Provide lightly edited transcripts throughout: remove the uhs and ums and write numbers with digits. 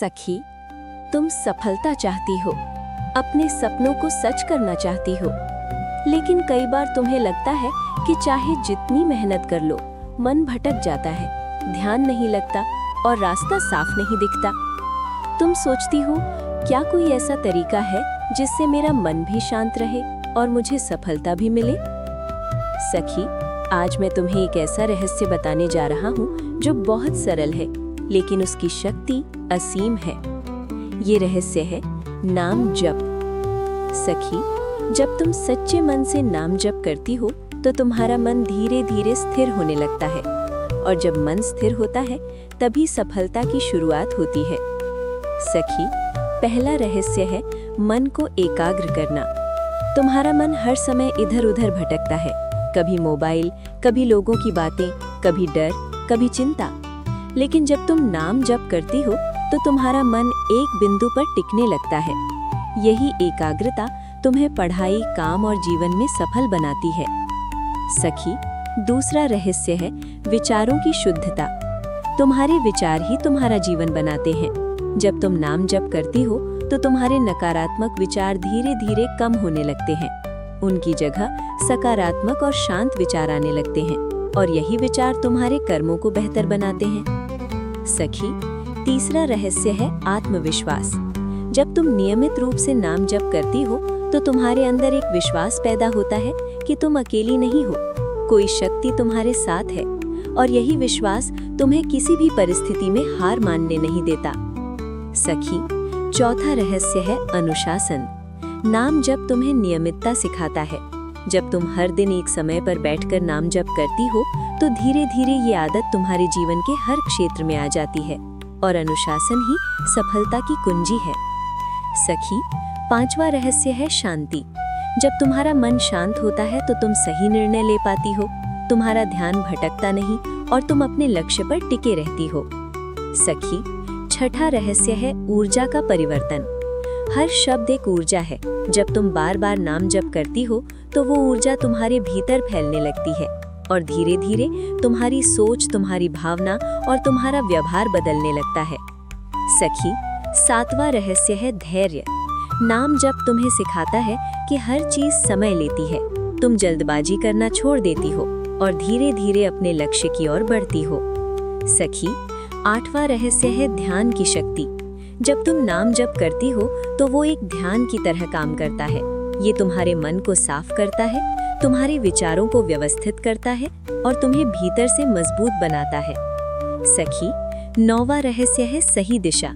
सखी, तुम सफलता चाहती हो, अपने सपनों को सच करना चाहती हो, लेकिन कई बार तुम्हें लगता है कि चाहे जितनी मेहनत कर लो, मन भटक जाता है, ध्यान नहीं लगता और रास्ता साफ नहीं दिखता। तुम सोचती हो, क्या कोई ऐसा तरीका है जिससे मेरा मन भी शांत रहे और मुझे सफलता भी मिले? सखी, आज मैं तुम्हें एक ऐसा रहस्य बताने जा रहा हूँ जो बहुत सरल है, लेकिन उसकी शक्ति असीम है। ये रहस्य है नाम जप। सखी, जब तुम सच्चे मन से नाम जप करती हो तो तुम्हारा मन धीरे धीरे स्थिर होने लगता है, और जब मन स्थिर होता है तभी सफलता की शुरुआत होती है। सखी, पहला रहस्य है मन को एकाग्र करना। तुम्हारा मन हर समय इधर उधर भटकता है, कभी मोबाइल, कभी लोगों की बातें, कभी डर, कभी चिंता। लेकिन जब तुम नाम जप करती हो तो तुम्हारा मन एक बिंदु पर टिकने लगता है। यही एकाग्रता तुम्हें पढ़ाई, काम और जीवन में सफल बनाती है। सखी, दूसरा रहस्य है विचारों की शुद्धता। तुम्हारे विचार ही तुम्हारा जीवन बनाते हैं। जब तुम नाम जप करती हो तो तुम्हारे नकारात्मक विचार धीरे धीरे कम होने लगते हैं। उनकी जगह सकारात्मक और शांत विचार आने लगते हैं, और यही विचार तुम्हारे कर्मों को बेहतर बनाते हैं। सखी, तीसरा रहस्य है आत्मविश्वास। जब तुम नियमित रूप से नाम जप करती हो तो तुम्हारे अंदर एक विश्वास पैदा होता है कि तुम अकेली नहीं हो, कोई शक्ति तुम्हारे साथ है, और यही विश्वास तुम्हें किसी भी परिस्थिति में हार मानने नहीं देता। सखी, चौथा रहस्य है अनुशासन। नाम जप तुम्हें नियमितता सिखाता है। जब तुम हर दिन एक समय पर बैठकर नाम जप करती हो तो धीरे धीरे ये आदत तुम्हारे जीवन के हर क्षेत्र में आ जाती है, और अनुशासन ही सफलता की कुंजी है। सखी, पांचवा रहस्य है शांति। जब तुम्हारा मन शांत होता है तो तुम सही निर्णय ले पाती हो, तुम्हारा ध्यान भटकता नहीं और तुम अपने लक्ष्य पर टिके रहती हो। सखी, छठा रहस्य है ऊर्जा का परिवर्तन। हर शब्द एक ऊर्जा है। जब तुम बार बार नाम जप करती हो तो वो ऊर्जा तुम्हारे भीतर फैलने लगती है, और धीरे धीरे तुम्हारी सोच, तुम्हारी भावना और तुम्हारा व्यवहार बदलने लगता है। सखी, सातवां रहस्य है धैर्य। नाम जप तुम्हें सिखाता है कि हर चीज समय लेती है। तुम जल्दबाजी करना छोड़ देती हो और धीरे धीरे अपने लक्ष्य की ओर बढ़ती हो। सखी, आठवां रहस्य है ध्यान की शक्ति। जब तुम नाम जप करती हो तो वो एक ध्यान की तरह काम करता है। ये तुम्हारे मन को साफ करता है, तुम्हारे विचारों को व्यवस्थित करता है और तुम्हें भीतर से मजबूत बनाता है। सखी, नौवां रहस्य है सही दिशा।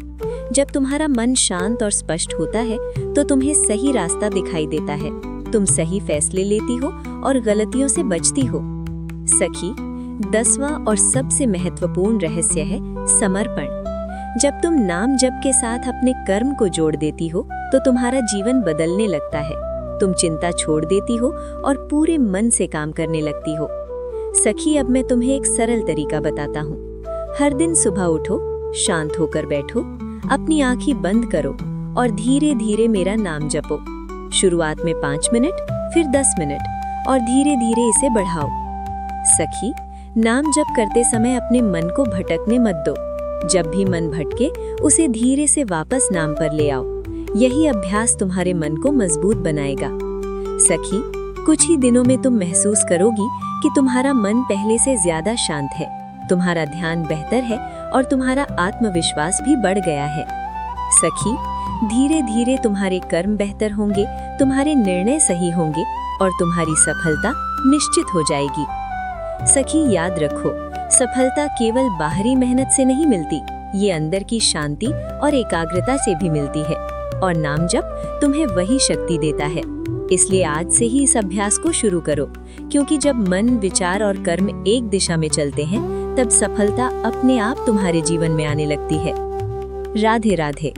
जब तुम्हारा मन शांत और स्पष्ट होता है तो तुम्हें सही रास्ता दिखाई देता है। तुम सही फैसले लेती हो और गलतियों से बचती हो। सखी, 10वां और सबसे महत्वपूर्ण रहस्य है समर्पण। जब तुम नाम जप के साथ अपने कर्म को जोड़ देती हो तो तुम्हारा जीवन बदलने लगता है। तुम चिंता छोड़ देती हो और पूरे मन से काम करने लगती हो। सखी, अब मैं तुम्हें एक सरल तरीका बताता हूँ। हर दिन सुबह उठो, शांत होकर बैठो, अपनी आंखें बंद करो और धीरे धीरे मेरा नाम जपो। शुरुआत में 5 मिनट, फिर 10 मिनट, और धीरे धीरे इसे बढ़ाओ। सखी, नाम जप करते समय अपने मन को भटकने मत दो। जब भी मन भटके उसे धीरे से वापस नाम पर ले आओ। यही अभ्यास तुम्हारे मन को मजबूत बनाएगा। सखी, कुछ ही दिनों में तुम महसूस करोगी कि तुम्हारा मन पहले से ज्यादा शांत है, तुम्हारा ध्यान बेहतर है और तुम्हारा आत्मविश्वास भी बढ़ गया है। सखी, धीरे धीरे तुम्हारे कर्म बेहतर होंगे, तुम्हारे निर्णय सही होंगे और तुम्हारी सफलता निश्चित हो जाएगी। सखी, याद रखो, सफलता केवल बाहरी मेहनत से नहीं मिलती, ये अंदर की शांति और एकाग्रता से भी मिलती है, और नाम जप तुम्हें वही शक्ति देता है। इसलिए आज से ही इस अभ्यास को शुरू करो, क्योंकि जब मन, विचार और कर्म एक दिशा में चलते हैं तब सफलता अपने आप तुम्हारे जीवन में आने लगती है। राधे राधे।